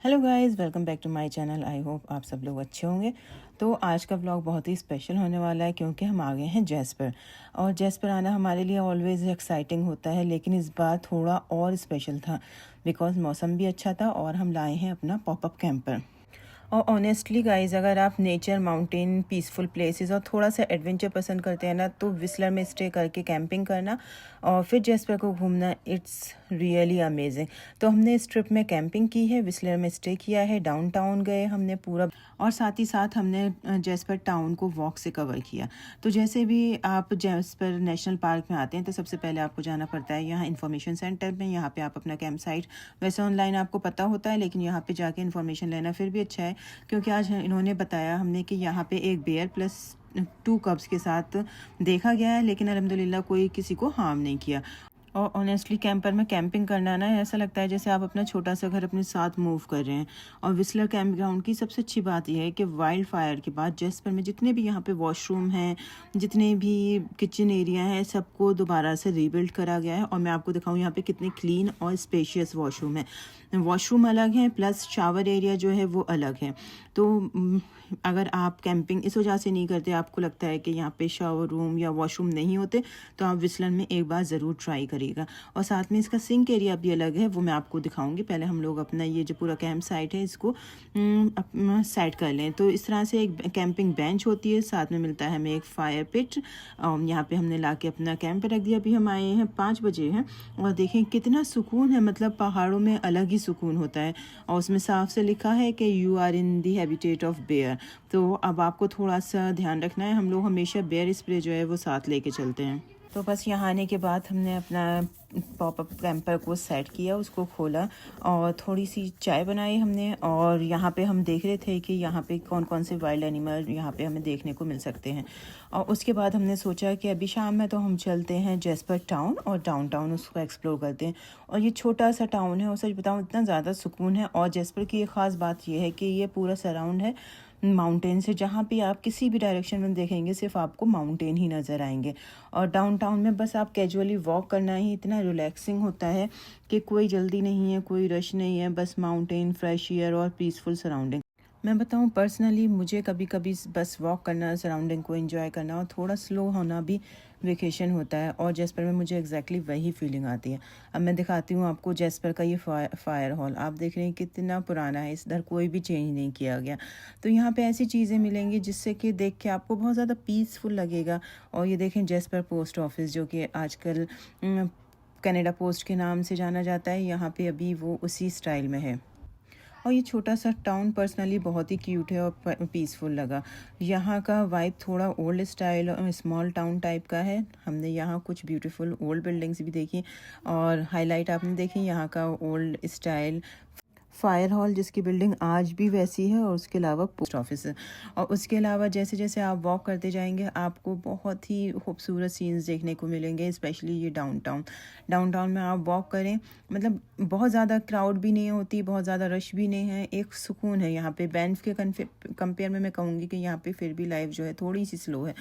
Hello guys, welcome back to my channel. I hope आप सब लोग अच्छे होंगे। तो आज का व्लॉग बहुत ही स्पेशल होने वाला है क्योंकि हम आ गए हैं जैस्पर। और जैस्पर आना हमारे लिए ऑलवेज एक्साइटिंग होता है, लेकिन इस बार थोड़ा और स्पेशल था बिकॉज मौसम भी अच्छा था और हम लाए हैं अपना पॉपअप कैंपर। और ऑनेस्टली गाइज, अगर आप नेचर, माउंटेन, पीसफुल प्लेसेस और थोड़ा सा एडवेंचर पसंद करते हैं ना, तो विस्लर में स्टे करके कैंपिंग करना और फिर जेस्पर को घूमना, इट्स रियली अमेजिंग। तो हमने इस ट्रिप में कैंपिंग की है, विस्लर में स्टे किया है, डाउनटाउन गए हमने पूरा, और साथ ही साथ हमने जेस्पर टाउन को वॉक से कवर किया। तो जैसे भी आप जेस्पर नेशनल पार्क में आते हैं तो सबसे पहले आपको जाना पड़ता है यहाँ इन्फॉर्मेशन सेंटर में। यहाँ पे आप अपना कैंप साइट, वैसे ऑनलाइन आपको पता होता है, लेकिन यहाँ पे जाके इन्फॉर्मेशन लेना फिर भी अच्छा है क्योंकि आज इन्होंने बताया हमने कि यहाँ पे एक बेयर प्लस 2 कब्स के साथ देखा गया है, लेकिन अल्हम्दुलिल्लाह कोई किसी को हार्म नहीं किया। और ऑनेस्टली कैंपर में कैंपिंग करना ना, ऐसा लगता है जैसे आप अपना छोटा सा घर अपने साथ मूव कर रहे हैं। और विस्लर कैंप ग्राउंड की सबसे अच्छी बात यह है कि वाइल्ड फायर के बाद जेस्पर में जितने भी यहाँ पे वॉशरूम हैं, जितने भी किचन एरिया हैं, सबको दोबारा से रीबिल्ड करा गया है। और मैं आपको दिखाऊँ यहाँ पे कितने क्लीन और स्पेशियस वॉशरूम है। वॉशरूम अलग है प्लस शावर एरिया जो है वो अलग है। तो अगर आप कैंपिंग इस वजह से नहीं करते, आपको लगता है कि यहाँ पे शावर रूम या वॉशरूम नहीं होते, तो आप विस्लर में एक बार ज़रूर ट्राई करिएगा। और साथ में इसका सिंक एरिया भी अलग है, वो मैं आपको दिखाऊंगी। पहले हम लोग अपना ये जो पूरा कैंप साइट है इसको सेट कर लें। तो इस तरह से एक कैंपिंग बेंच होती है, साथ में मिलता है हमें एक फायर पिट। यहाँ पे हमने ला के अपना कैंप रख दिया। अभी हम आए हैं 5 बजे हैं और देखें कितना सुकून है, मतलब पहाड़ों में अलग ही सुकून होता है। और उसमें साफ से लिखा है कि you are in the habitat of bear. तो अब आपको थोड़ा सा ध्यान रखना है, हम लोग हमेशा बेयर स्प्रे जो है वो साथ लेके चलते हैं। तो बस यहाँ आने के बाद हमने अपना पॉपअप कैंपर को सेट किया, उसको खोला और थोड़ी सी चाय बनाई हमने। और यहाँ पे हम देख रहे थे कि यहाँ पे कौन कौन से वाइल्ड एनिमल यहाँ पे हमें देखने को मिल सकते हैं। और उसके बाद हमने सोचा कि अभी शाम में तो हम चलते हैं जेस्पर टाउन और डाउनटाउन उसको एक्सप्लोर करते हैं। और ये छोटा सा टाउन है और सच बताऊँ इतना ज़्यादा सुकून है। और जेस्पर की एक ख़ास बात ये है कि ये पूरा सराउंड है माउंटेन से, जहाँ भी आप किसी भी डायरेक्शन में देखेंगे सिर्फ आपको माउंटेन ही नज़र आएंगे। और डाउनटाउन में बस आप कैजुअली वॉक करना ही इतना रिलैक्सिंग होता है कि कोई जल्दी नहीं है, कोई रश नहीं है, बस माउंटेन, फ्रेश एयर और पीसफुल सराउंडिंग। मैं बताऊं पर्सनली, मुझे कभी कभी बस वॉक करना, सराउंडिंग को एंजॉय करना और थोड़ा स्लो होना भी वेकेशन होता है। और जेस्पर में मुझे एग्जैक्टली वही फीलिंग आती है। अब मैं दिखाती हूँ आपको जेस्पर का ये फायर हॉल। आप देख रहे हैं कितना पुराना है, इधर कोई भी चेंज नहीं किया गया। तो यहाँ पे ऐसी चीज़ें मिलेंगी जिससे कि देख के आपको बहुत ज़्यादा पीसफुल लगेगा। और ये देखें जेस्पर पोस्ट ऑफिस, जो कि आजकल कनाडा पोस्ट के नाम से जाना जाता है, यहाँ पे अभी वो उसी स्टाइल में है। और ये छोटा सा टाउन पर्सनली बहुत ही क्यूट है और पीसफुल लगा। यहाँ का वाइब थोड़ा ओल्ड स्टाइल और स्मॉल टाउन टाइप का है। हमने यहाँ कुछ ब्यूटीफुल ओल्ड बिल्डिंग्स भी देखी और हाईलाइट आपने देखी यहाँ का ओल्ड स्टाइल फायर हॉल, जिसकी बिल्डिंग आज भी वैसी है, और उसके अलावा पोस्ट ऑफिस है। और उसके अलावा जैसे जैसे आप वॉक करते जाएंगे आपको बहुत ही खूबसूरत सीन्स देखने को मिलेंगे, स्पेशली ये डाउनटाउन में आप वॉक करें, मतलब बहुत ज़्यादा क्राउड भी नहीं होती, बहुत ज़्यादा रश भी नहीं है, एक सुकून है यहाँ पे। बैंफ के कंपेयर में मैं कहूँगी कि यहाँ पे फिर भी लाइफ जो है थोड़ी सी स्लो है।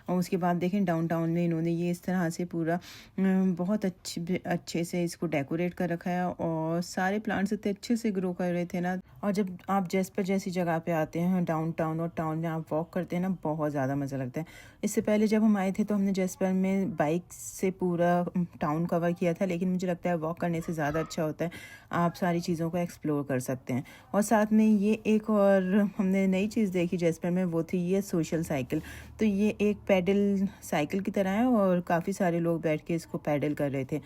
और उसके बाद देखें डाउनटाउन में इन्होंने ये इस तरह से पूरा बहुत अच्छे से इसको डेकोरेट कर रखा है और सारे प्लांट्स इतने अच्छे से ग्रो कर रहे थे ना। और जब आप जेस्पर जैसी जगह पे आते हैं डाउनटाउन और टाउन में आप वॉक करते हैं ना, बहुत ज़्यादा मज़ा लगता है। इससे पहले जब हम आए थे तो हमने जेस्पर में बाइक से पूरा टाउन कवर किया था, लेकिन मुझे लगता है वॉक करने से ज़्यादा अच्छा होता है, आप सारी चीज़ों को एक्सप्लोर कर सकते हैं। और साथ में ये एक और हमने नई चीज़ देखी जेस्पर में, वो थी ये सोशल साइकिल। तो ये एक पैडल साइकिल की तरह है और काफ़ी सारे लोग बैठ के इसको पैडल कर रहे थे।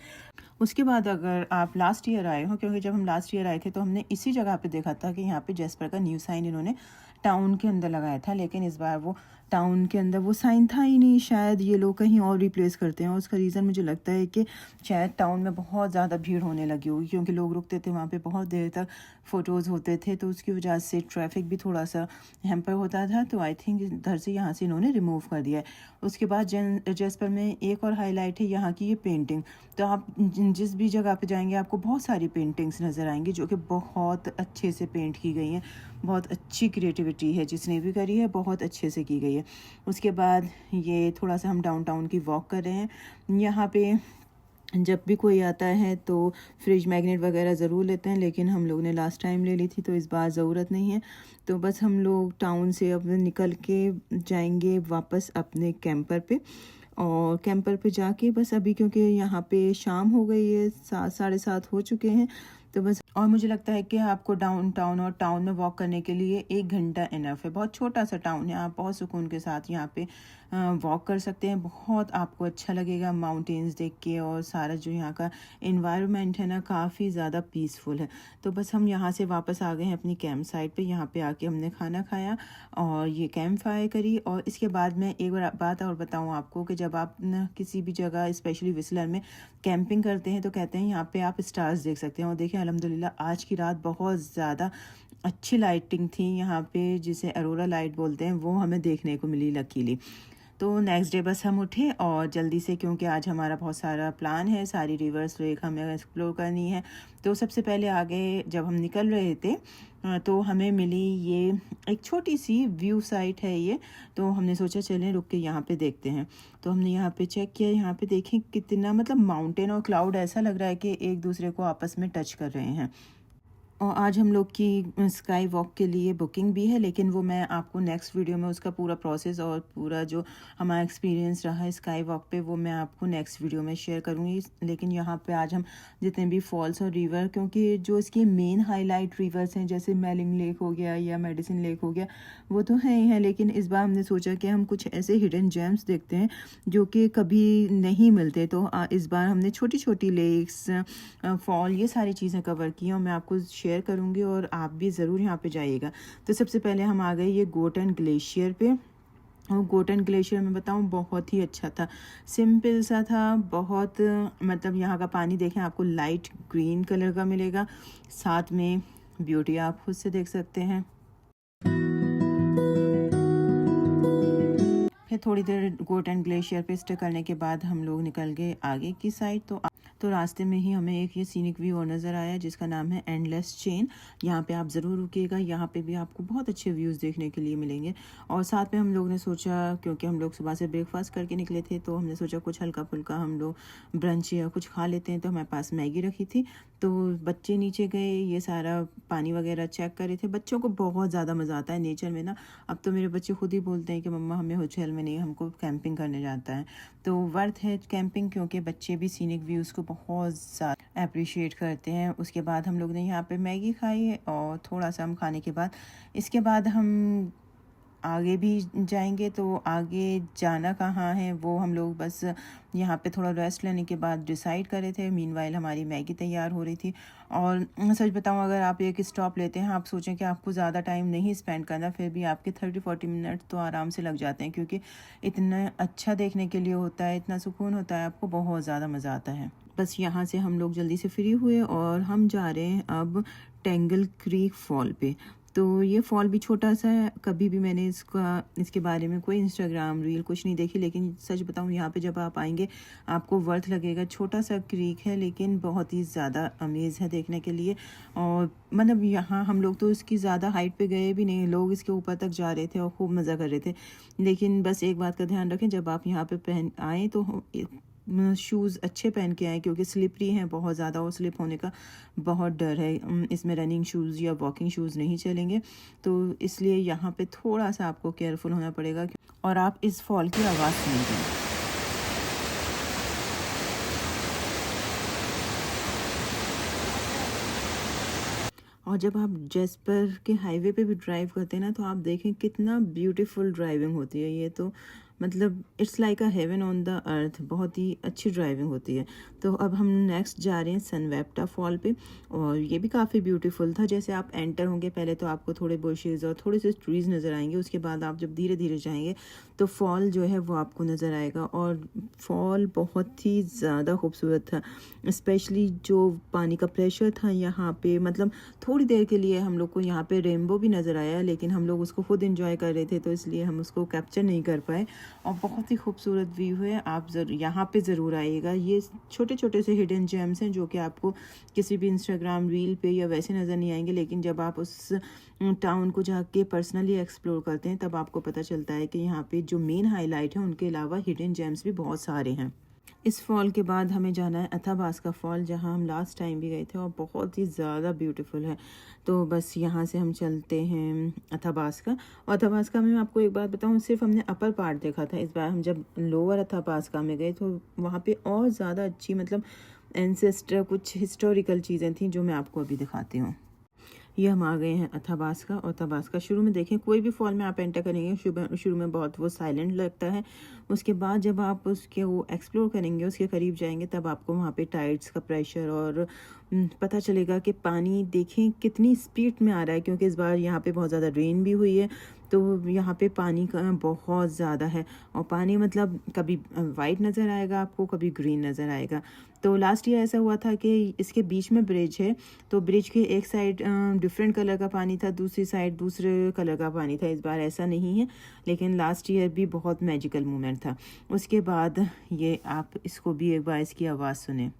उसके बाद अगर आप लास्ट ईयर आए हो, क्योंकि जब हम लास्ट ईयर आए थे तो हमने इसी जगह पे देखा था कि यहाँ पे जेस्पर का न्यू साइन इन्होंने टाउन के अंदर लगाया था, लेकिन इस बार वो टाउन के अंदर वो साइन था ही नहीं। शायद ये लोग कहीं और रिप्लेस करते हैं, और उसका रीज़न मुझे लगता है कि शायद टाउन में बहुत ज़्यादा भीड़ होने लगी होगी, क्योंकि लोग रुकते थे वहाँ पे बहुत देर तक, फ़ोटोज़ होते थे, तो उसकी वजह से ट्रैफिक भी थोड़ा सा हैम्पर होता था। तो आई थिंक इधर से यहाँ से इन्होंने रिमूव कर दिया है। उसके बाद जेस्पर में एक और हाईलाइट है यहाँ की ये पेंटिंग। तो आप जिस भी जगह पे जाएंगे आपको बहुत सारी पेंटिंग्स नज़र आएंगी जो कि बहुत अच्छे से पेंट की गई हैं। बहुत अच्छी क्रिएटिविटी है, जिसने भी करी है बहुत अच्छे से की गई है। उसके बाद ये थोड़ा सा हम डाउनटाउन की वॉक कर रहे हैं। यहाँ पे जब भी कोई आता है तो फ्रिज मैग्नेट वगैरह ज़रूर लेते हैं, लेकिन हम लोग ने लास्ट टाइम ले ली थी तो इस बार ज़रूरत नहीं है। तो बस हम लोग टाउन से अब निकल के जाएंगे वापस अपने कैंपर पे, और कैंपर पे जाके बस अभी क्योंकि यहाँ पे शाम हो गई है, 7 साढ़े 7 हो चुके हैं, तो बस। और मुझे लगता है कि आपको डाउन टाउन और टाउन में वॉक करने के लिए 1 घंटा इनफ है। बहुत छोटा सा टाउन है, आप बहुत सुकून के साथ यहाँ पे वॉक कर सकते हैं। बहुत आपको अच्छा लगेगा माउंटेन्स देख के, और सारा जो यहाँ का इन्वायरमेंट है ना, काफ़ी ज़्यादा पीसफुल है। तो बस हम यहाँ से वापस आ गए हैं अपनी कैंप साइट पे। यहाँ पे आके हमने खाना खाया और ये कैंप फायर करी। और इसके बाद मैं एक बात और बताऊँ आपको कि जब आप ना किसी भी जगह, स्पेशली विस्लर में कैंपिंग करते हैं, तो कहते हैं यहाँ पे आप स्टार्स देख सकते हैं। और देखिए अल्हम्दुलिल्लाह आज की रात बहुत ज़्यादा अच्छी लाइटिंग थी यहाँ पे, जिसे अरोरा लाइट बोलते हैं, वो हमें देखने को मिली लकीली। तो नेक्स्ट डे बस हम उठे और जल्दी से, क्योंकि आज हमारा बहुत सारा प्लान है, सारी रिवर्स लेक हमें एक्सप्लोर करनी है। तो सबसे पहले आगे जब हम निकल रहे थे तो हमें मिली ये एक छोटी सी व्यू साइट है ये, तो हमने सोचा चलें रुक के यहाँ पे देखते हैं। तो हमने यहाँ पे चेक किया, यहाँ पे देखें कितना मतलब माउंटेन और क्लाउड ऐसा लग रहा है कि एक दूसरे को आपस में टच कर रहे हैं। और आज हम लोग की स्काई वॉक के लिए बुकिंग भी है, लेकिन वो मैं आपको नेक्स्ट वीडियो में उसका पूरा प्रोसेस और पूरा जो हमारा एक्सपीरियंस रहा है स्काई वॉक पे, वो मैं आपको नेक्स्ट वीडियो में शेयर करूँगी। लेकिन यहाँ पे आज हम जितने भी फॉल्स और रिवर, क्योंकि जो इसकी मेन हाईलाइट रिवर्स हैं जैसे मेलिंग लेक हो गया या मेडिसिन लेक हो गया, वो तो है ही है, लेकिन इस बार हमने सोचा कि हम कुछ ऐसे हिडन जेम्स देखते हैं जो कि कभी नहीं मिलते। तो इस बार हमने छोटी छोटी लेक्स, फॉल, ये सारी चीज़ें कवर की और मैं आपको शेयर करूँगी, और आप भी ज़रूर यहाँ पे जाइएगा। तो सबसे पहले हम आ गए ये गोटन ग्लेशियर पे। और गोटन ग्लेशियर में बताऊँ बहुत ही अच्छा था, सिंपल सा था बहुत। मतलब यहाँ का पानी देखें, आपको लाइट ग्रीन कलर का मिलेगा, साथ में ब्यूटी आप खुद से देख सकते हैं। फिर थोड़ी देर गोटन ग्लेशियर पे स्टे करने के बाद हम लोग निकल गए आगे की साइड। तो रास्ते में ही हमें एक ये सीनिक व्यू और नज़र आया जिसका नाम है एंडलेस चेन। यहाँ पे आप ज़रूर रुकिएगा, यहाँ पे भी आपको बहुत अच्छे व्यूज़ देखने के लिए मिलेंगे। और साथ में हम लोग ने सोचा, क्योंकि हम लोग सुबह से ब्रेकफास्ट करके निकले थे, तो हमने सोचा कुछ हल्का फुल्का हम लोग ब्रंच या कुछ खा लेते हैं। तो हमारे पास मैगी रखी थी, तो बच्चे नीचे गए, ये सारा पानी वगैरह चेक कर रहे थे। बच्चों को बहुत ज़्यादा मज़ा आता है नेचर में ना। अब तो मेरे बच्चे खुद ही बोलते हैं कि मम्मा हमें होटल में नहीं, हमको कैंपिंग करने जाता है। तो वर्थ है कैंपिंग, क्योंकि बच्चे भी सीनिक व्यूज़ को बहुत ज़्यादा अप्रिशिएट करते हैं। उसके बाद हम लोग ने यहाँ पे मैगी खाई, और थोड़ा सा हम खाने के बाद, इसके बाद हम आगे भी जाएंगे। तो आगे जाना कहाँ है वो हम लोग बस यहाँ पे थोड़ा रेस्ट लेने के बाद डिसाइड कर रहे थे। मीनवाइल हमारी मैगी तैयार हो रही थी। और सच बताऊँ, अगर आप एक स्टॉप लेते हैं, आप सोचें कि आपको ज़्यादा टाइम नहीं स्पेंड करना, फिर भी आपके 30-40 मिनट तो आराम से लग जाते हैं, क्योंकि इतना अच्छा देखने के लिए होता है, इतना सुकून होता है, आपको बहुत ज़्यादा मज़ा आता है। बस यहाँ से हम लोग जल्दी से फ्री हुए और हम जा रहे हैं अब टेंगल क्रीक फॉल पे। तो ये फॉल भी छोटा सा है, कभी भी मैंने इसके बारे में कोई इंस्टाग्राम रील कुछ नहीं देखी, लेकिन सच बताऊँ यहाँ पे जब आप आएंगे आपको वर्थ लगेगा। छोटा सा क्रीक है, लेकिन बहुत ही ज़्यादा अमेज़ है देखने के लिए। और मतलब यहाँ हम लोग तो इसकी ज़्यादा हाइट पे गए भी नहीं, लोग इसके ऊपर तक जा रहे थे और खूब मज़ा कर रहे थे। लेकिन बस एक बात का ध्यान रखें, जब आप यहाँ पे पहन आएँ तो शूज़ अच्छे पहन के आए, क्योंकि स्लिपरी हैं बहुत ज़्यादा और स्लिप होने का बहुत डर है। इसमें रनिंग शूज़ या वॉकिंग शूज़ नहीं चलेंगे, तो इसलिए यहाँ पे थोड़ा सा आपको केयरफुल होना पड़ेगा। और आप इस फॉल की आवाज़ सुनेंगे। और जब आप जेस्पर के हाईवे पे भी ड्राइव करते हैं ना, तो आप देखें कितना ब्यूटीफुल ड्राइविंग होती है। ये तो मतलब it's like a heaven on the earth, बहुत ही अच्छी ड्राइविंग होती है। तो अब हम नेक्स्ट जा रहे हैं सनवेप्टा फॉल पे, और ये भी काफ़ी ब्यूटीफुल था। जैसे आप एंटर होंगे पहले तो आपको थोड़े बुशेज़ और थोड़े से ट्रीज़ नज़र आएंगे, उसके बाद आप जब धीरे धीरे जाएंगे तो फॉल जो है वो आपको नज़र आएगा। और फॉल बहुत ही ज़्यादा खूबसूरत था, स्पेशली जो पानी का प्रेशर था यहाँ पे। मतलब थोड़ी देर के लिए हम लोग को यहाँ पे रेनबो भी नज़र आया, लेकिन हम लोग उसको खुद इंजॉय कर रहे थे, तो इसलिए हम उसको कैप्चर नहीं कर पाए। और बहुत ही खूबसूरत व्यू है, आप यहाँ पे ज़रूर आइएगा। ये छोटे छोटे से हिडन जेम्स हैं जो कि आपको किसी भी इंस्टाग्राम रील पे या वैसे नज़र नहीं आएंगे, लेकिन जब आप उस टाउन को जाके पर्सनली एक्सप्लोर करते हैं तब आपको पता चलता है कि यहाँ पे जो मेन हाईलाइट है उनके अलावा हिडन जेम्स भी बहुत सारे हैं। इस फॉल के बाद हमें जाना है अथाबास्का फॉल, जहाँ हम लास्ट टाइम भी गए थे और बहुत ही ज़्यादा ब्यूटीफुल है। तो बस यहाँ से हम चलते हैं अथाबास्का। और अथाबास्का में मैं आपको एक बात बताऊँ, सिर्फ हमने अपर पार्ट देखा था। इस बार हम जब लोअर अथाबास्का में गए तो वहाँ पे और ज़्यादा अच्छी मतलब एंसेस्टर कुछ हिस्टोरिकल चीज़ें थी जो मैं आपको अभी दिखाती हूँ। ये हम आ गए हैं अथाबास्का। और अथाबास्का शुरू में देखें, कोई भी फॉल में आप एंटर करेंगे शुरू में बहुत वो साइलेंट लगता है। उसके बाद जब आप उसके वो एक्सप्लोर करेंगे, उसके करीब जाएंगे, तब आपको वहाँ पे टाइड्स का प्रेशर और पता चलेगा कि पानी देखें कितनी स्पीड में आ रहा है, क्योंकि इस बार यहाँ पे बहुत ज़्यादा रेन भी हुई है। तो यहाँ पे पानी का बहुत ज़्यादा है। और पानी मतलब कभी वाइट नज़र आएगा आपको, कभी ग्रीन नज़र आएगा। तो लास्ट ईयर ऐसा हुआ था कि इसके बीच में ब्रिज है, तो ब्रिज के एक साइड डिफरेंट कलर का पानी था, दूसरी साइड दूसरे कलर का पानी था। इस बार ऐसा नहीं है, लेकिन लास्ट ईयर भी बहुत मैजिकल मोमेंट था। उसके बाद ये आप इसको भी एक बार इसकी आवाज़ सुने।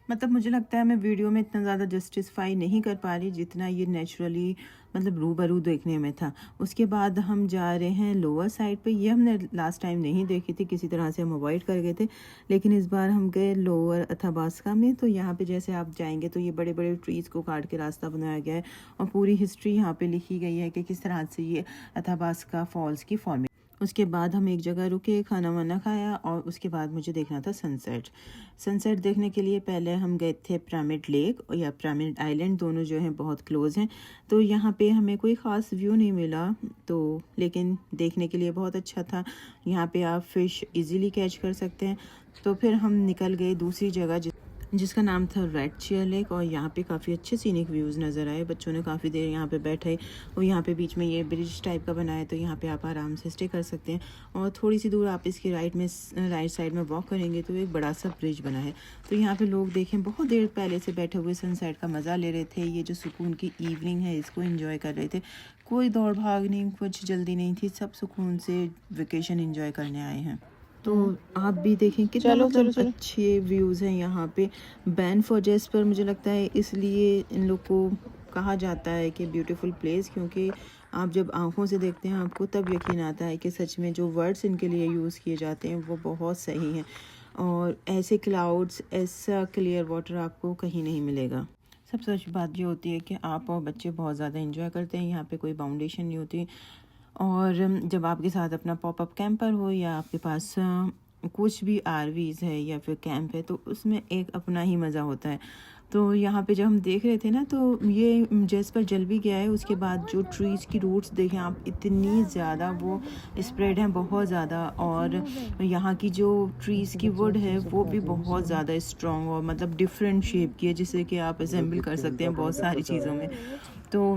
मतलब मुझे लगता है मैं वीडियो में इतना ज़्यादा जस्टिफाई नहीं कर पा रही जितना ये नेचुरली मतलब रूबरू देखने में था। उसके बाद हम जा रहे हैं लोअर साइड पे। ये हमने लास्ट टाइम नहीं देखी थी, किसी तरह से हम अवॉइड कर गए थे, लेकिन इस बार हम गए लोअर अथाबास्का में। तो यहाँ पे जैसे आप जाएंगे तो ये बड़े बड़े ट्रीज़ को काट के रास्ता बनाया गया है और पूरी हिस्ट्री यहाँ पे लिखी गई है कि किस तरह से ये अथाबास्का फॉल्स की फॉर्मेशन। उसके बाद हम एक जगह रुके, खाना वाना खाया और उसके बाद मुझे देखना था सनसेट। सनसेट देखने के लिए पहले हम गए थे पिरामिड लेक या पिरामिड आइलैंड, दोनों जो हैं बहुत क्लोज हैं। तो यहाँ पे हमें कोई ख़ास व्यू नहीं मिला, तो लेकिन देखने के लिए बहुत अच्छा था। यहाँ पे आप फ़िश इजीली कैच कर सकते हैं। तो फिर हम निकल गए दूसरी जगह जिसका नाम था रेड चेयर लेक। और यहाँ पे काफ़ी अच्छे सीनिक व्यूज़ नज़र आए। बच्चों ने काफ़ी देर यहाँ पे बैठे और यहाँ पे बीच में ये ब्रिज टाइप का बना है, तो यहाँ पे आप आराम से स्टे कर सकते हैं। और थोड़ी सी दूर आप इसके राइट साइड में वॉक करेंगे तो एक बड़ा सा ब्रिज बना है। तो यहाँ पे लोग देखें बहुत देर पहले से बैठे हुए सनसेट का मज़ा ले रहे थे। ये जो सुकून की इवनिंग है इसको एंजॉय कर रहे थे। कोई दौड़ भाग नहीं, कुछ जल्दी नहीं थी, सब सुकून से वेकेशन एंजॉय करने आए हैं। तो आप भी देखें कितना मतलब अच्छे व्यूज़ हैं यहाँ पे। बैन फॉर जेस्पर मुझे लगता है इसलिए इन लोग को कहा जाता है कि ब्यूटीफुल प्लेस, क्योंकि आप जब आंखों से देखते हैं आपको तब यकीन आता है कि सच में जो वर्ड्स इनके लिए यूज़ किए जाते हैं वो बहुत सही हैं। और ऐसे क्लाउड्स, ऐसा क्लियर वाटर आपको कहीं नहीं मिलेगा। सबसे अच्छी बात ये होती है कि आप और बच्चे बहुत ज़्यादा एंजॉय करते हैं। यहाँ पे कोई बाउंडेशन नहीं होती। और जब आपके साथ अपना पॉपअप कैंपर हो या आपके पास कुछ भी आरवीज़ है या फिर कैंप है, तो उसमें एक अपना ही मज़ा होता है। तो यहाँ पे जब हम देख रहे थे ना, तो ये जेस्पर जल भी गया है। उसके बाद जो ट्रीज़ की रूट्स देखें आप, इतनी ज़्यादा वो स्प्रेड हैं, बहुत ज़्यादा। और यहाँ की जो ट्रीज़ की वुड है वो भी बहुत ज़्यादा स्ट्रॉन्ग और मतलब डिफरेंट शेप की है, जिससे कि आप असेंबल कर सकते हैं बहुत सारी चीज़ों में। तो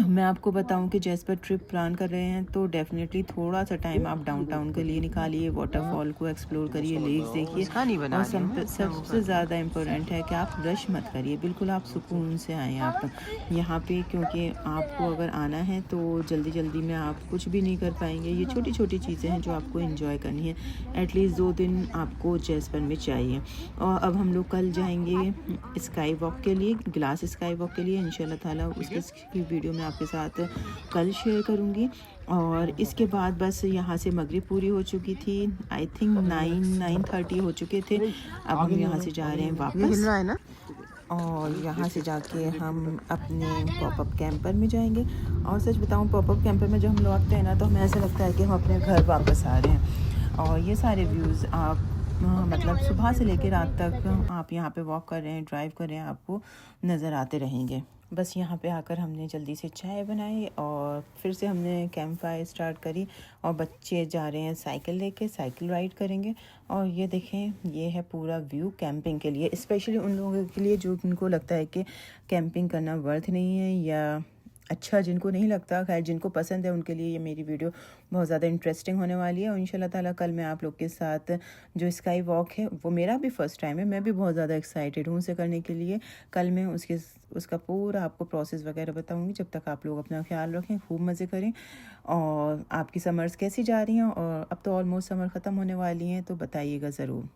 मैं आपको बताऊं कि जेस्पर ट्रिप प्लान कर रहे हैं तो डेफिनेटली थोड़ा सा टाइम आप डाउनटाउन के लिए निकालिए, वाटरफॉल को एक्सप्लोर करिए, लेक्स देखिए। और सबसे ज़्यादा इम्पोर्टेंट है कि आप रश मत करिए, बिल्कुल आप सुकून से आएँ आप यहाँ पे, क्योंकि आपको अगर आना है तो जल्दी जल्दी में आप कुछ भी नहीं कर पाएंगे। ये छोटी छोटी चीज़ें हैं जो आपको एंजॉय करनी है। एटलीस्ट 2 दिन आपको जेस्पर में चाहिए। और अब हम लोग कल जाएंगे स्काई वॉक के लिए, ग्लास स्काई वॉक के लिए इंशाल्लाह ताला। उसकी वीडियो मैं आपके साथ कल शेयर करूँगी। और इसके बाद बस यहाँ से मगरिब पूरी हो चुकी थी, आई थिंक 9-9:30 हो चुके थे। अब हम यहाँ से जा रहे हैं वापस और यहाँ से जाके हम अपने पॉपअप कैंपर में जाएंगे। और सच बताऊँ, पॉपअप कैंपर में जब हम लौटते हैं ना, तो हमें ऐसा लगता है कि हम अपने घर वापस आ रहे हैं। और ये सारे व्यूज़ आप मतलब सुबह से लेकर रात तक आप यहाँ पे वॉक कर रहे हैं, ड्राइव कर रहे हैं, आपको नज़र आते रहेंगे। बस यहाँ पे आकर हमने जल्दी से चाय बनाई और फिर से हमने कैंप फायर स्टार्ट करी। और बच्चे जा रहे हैं साइकिल लेके, साइकिल राइड करेंगे। और ये देखें, ये है पूरा व्यू कैंपिंग के लिए, स्पेशली उन लोगों के लिए जो उनको लगता है कि कैंपिंग करना वर्थ नहीं है, या अच्छा जिनको नहीं लगता, खैर जिनको पसंद है उनके लिए ये मेरी वीडियो बहुत ज़्यादा इंटरेस्टिंग होने वाली है। और इंशाल्लाह ताला कल मैं आप लोग के साथ जो स्काई वॉक है, वो मेरा भी फर्स्ट टाइम है, मैं भी बहुत ज़्यादा एक्साइटेड हूँ उसे करने के लिए। कल मैं उसका पूरा आपको प्रोसेस वगैरह बताऊँगी। जब तक आप लोग अपना ख्याल रखें, खूब मज़े करें। और आपकी समर्स कैसी जा रही हैं? और अब तो ऑलमोस्ट समर ख़त्म होने वाली हैं, तो बताइएगा ज़रूर।